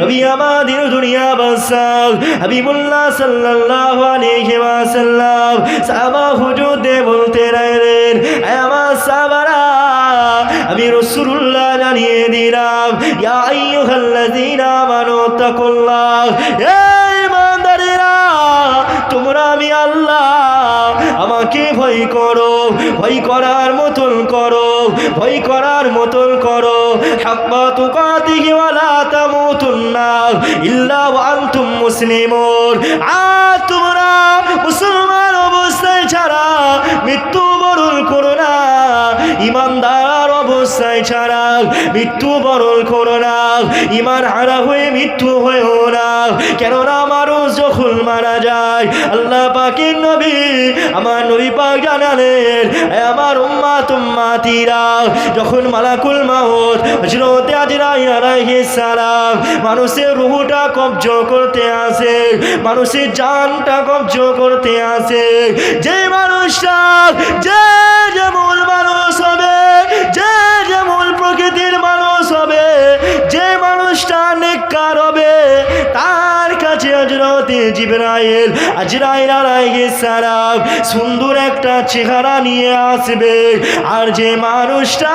নবী আমাদের দুনিয়া বাদশাহ হাবিবুল্লাহ সাল্লাল্লাহু আলাইহি ওয়াসাল্লাম সাহাবা হুজুরদে বলতে লাগলেন, আমার সাহাবারা আমি রাসূলুল্লাহ জানিয়ে দিলাম, ইয়া আইয়ুহাল্লাযীনা আমানু তাকুল্লাহ, হে ঈমানদারেরা তোমরা আমি আল্লাহ আমাকে ভয় করো, ভয় করার মতন করো, ভয় করার মতন করো। হাক্কা তুকাতিহি ওয়া লা তামুতুন্না ইল্লা ওয়া আনতুম মুসলিমুন। আর তোমরা মুসলমান অবস্থায় ছাড়া মৃত্যু বরণ করো না, ইমানদার অবস্থায় ছাড়া মৃত্যু বরণ করো না, ইমান হারা হয়ে মৃত্যু হয়েও না। কেননা মানুষ যখন মারা যায় আল্লাহ পাকের নবী আমার নবী পাক জানালেন, আমার উম্মাত উম্মাতিরা যখন মালাকুল মাউত হযরত আজরাইল আলাইহিস সালাম মানুষের রূহটা কবজ করতে আসে, মানুষের জানটা কবজ করতে আসে, যে মানুষটা যে যেমন মানুষ হবে, যে যেমন প্রকৃতির মানুষ হবে, যে মানুষটা নেককার হবে, তার কাছে হযরত জিবরাইল আজরাইল আলাইহিস সালাম সুন্দর একটা চেহারা নিয়ে আসবে। আর যে মানুষটা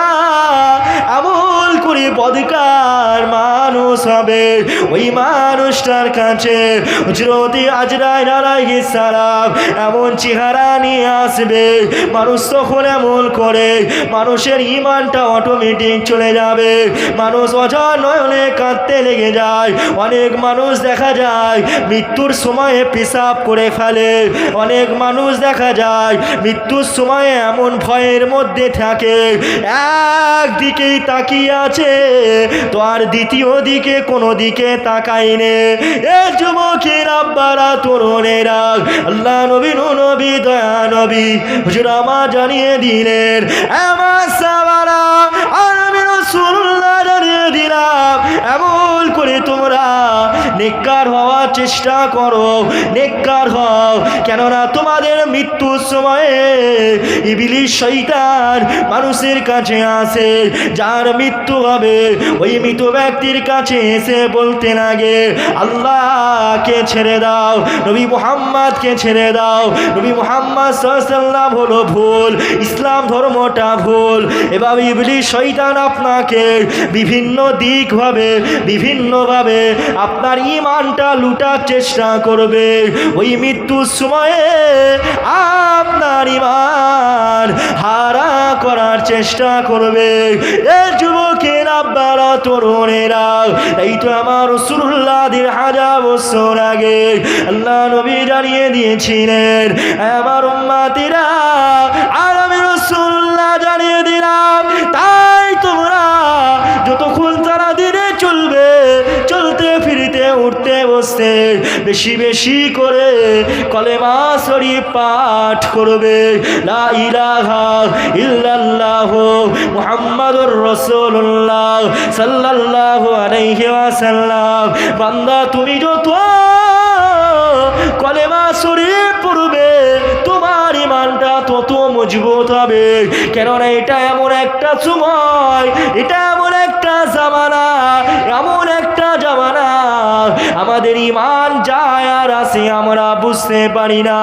আমল করে বদকার মানুষ হবে, ওই মানুষটার কাছে হযরত আজরাইল আলাইহিস সালাম এমন চেহারা নিয়ে আসবে, মানুষ তখন এমন করে মানুষের ঈমানটা অটোমেটিক চলে যাবে, মানুষ অঝর নয়নে কাঁদতে লেগে যায়। অনেক মানুষ দেখা যায় মৃত্যুর সময়ে পেশাব করে ফেলে, অনেক মানুষ দেখা যায় মৃত্যুর সময়ে এমন ভয়ের মধ্যে থাকে, একদিকেই তাকিয়ে আছে তো আর দ্বিতীয় দিকে কোনো দিকে তাকায়নি। এ যুবকের আব্বারা তরুণেরা আল্লাহ নবী নবী দয়া নবী হুজুর আমার জানিয়ে দিলেন, আমার সাহাবারা আর আমি রাসূলুল্লাহ জানিয়ে দিলাম, এমন করে তোমরা নেককার হওয়ার চেষ্টা করো, নেককার হও। কেননা তোমাদের মৃত্যুর সময়ে ইবলিস শয়তান মানুষের কাছে আসে, যার মৃত্যু হবে ওই মৃত ব্যক্তির কাছে এসে বলতে লাগে, আল্লাহকে ছেড়ে দাও, নবী মুহাম্মদকে ছেড়ে দাও, নবী মুহাম্মদ সাল্লাল্লাহু আলাইহি ওয়াসাল্লাম হলো ভুল, ইসলাম ধর্মটা ভুল। এভাবে ইবলিস শয়তান আপনাকে বিভিন্ন দিকভাবে বিভিন্নভাবে আপনার ঈমানটা লুটার চেষ্টা করবে, ওই মৃত্যুর সময়ে আপনার ঈমান হারা করার চেষ্টা করবে। এ যুবকের আব্বারা তরুণেরা, এই তো আমার রাসূলুল্লাহ ১৫০০ বছর আগে আল্লাহ নবী জানিয়ে দিয়েছিলেন, আমার উম্মতিরা আর আমি রাসূলুল্লাহ জানিয়ে দিলাম। তাই তোমরা যতক্ষণ তারা দিনে চলবে, চলতে ফিরতে উঠতে বসতে বেশি বেশি করে কলেমা শরীফ পাঠ করবে, লা ইলাহা ইল্লাল্লাহ মুহাম্মাদুর রাসূলুল্লাহ সাল্লাল্লাহু আলাইহি ওয়াসাল্লাম। বান্দা তুমি যত কলেমা শরীফ পড়বে তোমার ঈমানটা তত মজবুত হবে। কেননা এটা এমন একটা সময়, এটা এমন একটা জামানা, এমন একটা জামানা আমাদের ঈমান যায় আর আসে আমরা বুঝতে পারি না।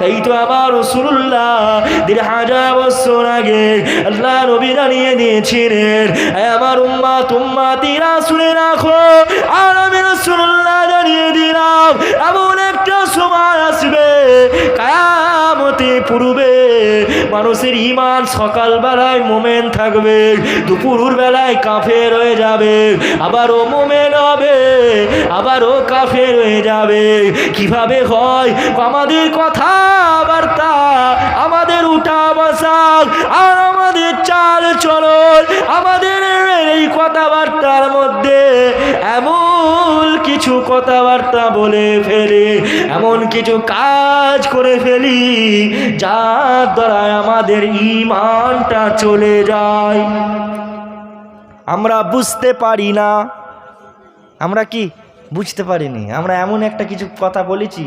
এই তো আমার রাসূলুল্লাহ ১৫০০ বছর আগে আল্লাহ নবী জানিয়ে দিয়েছিলেন, আমার উম্মত উম্মতিরা শুনে রাখো, আর আমি রাসূলুল্লাহ জানিয়ে দিলাম, এমন একটা সময় আসবে কিয়ামতে পূর্বে মানুষের ঈমান সকালবেলায় মুমিন থাকবে, দুপুর বেলায় কাফের হয়ে যাবে, আবারও মুমিন হবে, আবারও কাফের হয়ে যাবে। কিভাবে হয়? আমাদের কথাবার্তা, আমাদের উঠা বসা আর আমাদের চাল চলন, আমাদের এই কথাবার্তার মধ্যে এমন কিছু কথাবার্তা বলে ফেলি, এমন কিছু কাজ করে ফেলি যার দ্বারা আমাদের ঈমানটা চলে যায়। আমরা বুঝতে পারি না, আমরা কি বুঝতে পারিনি, আমরা এমন একটা কিছু কথা বলেছি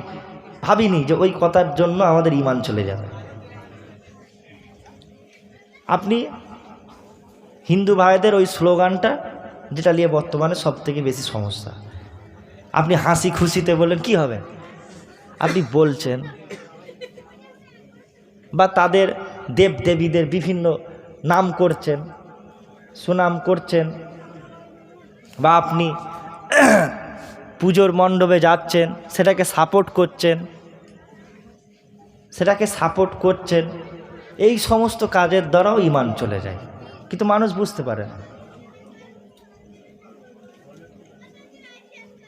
ভাবিনি যে ওই কথার জন্য আমাদের ঈমান চলে যাবে। আপনি হিন্দু ভাইদের ওই স্লোগানটা, যেটা নিয়ে বর্তমানে সব থেকে বেশি সমস্যা। আপনি হাসি খুশিতে বললেন কি হবে, আপনি বলছেন, বা তাদের দেবদেবীদের বিভিন্ন নাম করছেন, সুনাম করছেন, বা আপনি পুজোর মণ্ডপে যাচ্ছেন, সেটাকে সাপোর্ট করছেন, এই সমস্ত কাজের দ্বারাও ঈমান চলে যায়, কিন্তু মানুষ বুঝতে পারে না।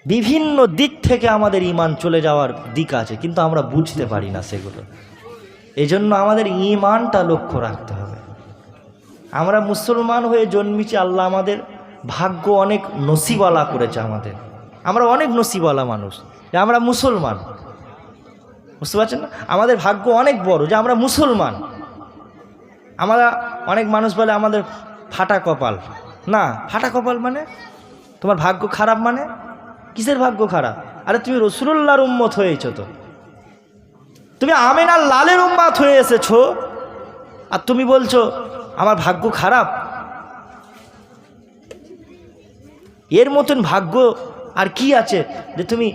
বিভিন্ন দিক থেকে আমাদের ঈমান চলে যাওয়ার দিক আছে, কিন্তু আমরা বুঝতে পারি না সেগুলো। এই জন্য আমাদের ঈমানটা লক্ষ্য রাখতে হবে। আমরা মুসলমান হয়ে জন্মেছি, আল্লাহ আমাদের ভাগ্য অনেক নসিবওয়ালা করেছে আমাদের। আমরা অনেক নসিবওয়ালা মানুষ যে আমরা মুসলমান, বুঝতে পারছেন না? আমাদের ভাগ্য অনেক বড় যে আমরা মুসলমান। আমরা অনেক মানুষ বলে আমাদের ফাটা কপাল। না, ফাটা কপাল মানে তোমার ভাগ্য খারাপ, মানে কিসের ভাগ্য খারাপ? আরে তুমি রসুলুল্লাহর উম্মত হয়েছো, তো তুমি আমিনার লালের উম্মত হয়ে এসেছো, আর তুমি বলছো আমার ভাগ্য খারাপ। এর মতন ভাগ্য আর কি আছে যে তুমি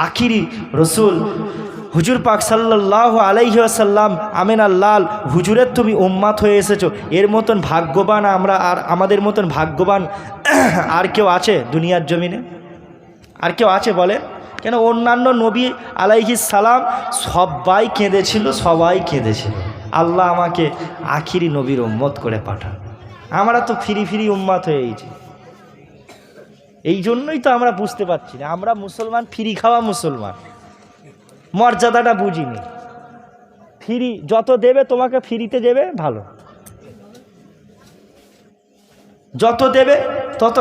আখিরি রসুল হুজুর পাক সাল্লাল্লাহু আলাইহি ওয়াসাল্লাম আমিনার লাল হুজুরের তুমি উম্মত হয়ে এসেছো। এর মতন ভাগ্যবান আমরা, আর আমাদের মতন ভাগ্যবান আর কেউ আছে দুনিয়ার জমিনে? আর কেউ আছে বলেন? কেন অন্যান্য নবী আলাইহিস সালাম সবাই কেঁদেছিল, আল্লাহ আমাকে আখিরি নবীর উম্মত করে পাঠান। আমরা তো ফিরি উম্মত হয়ে গেছি। এই জন্যই তো আমরা বুঝতে পারছি না, আমরা মুসলমান, ফিরি খাওয়া মুসলমান, মর্যাদাটা বুঝিনি। ফিরি যত দেবে তোমাকে ফিরিতে দেবে ভালো, যত দেবে তত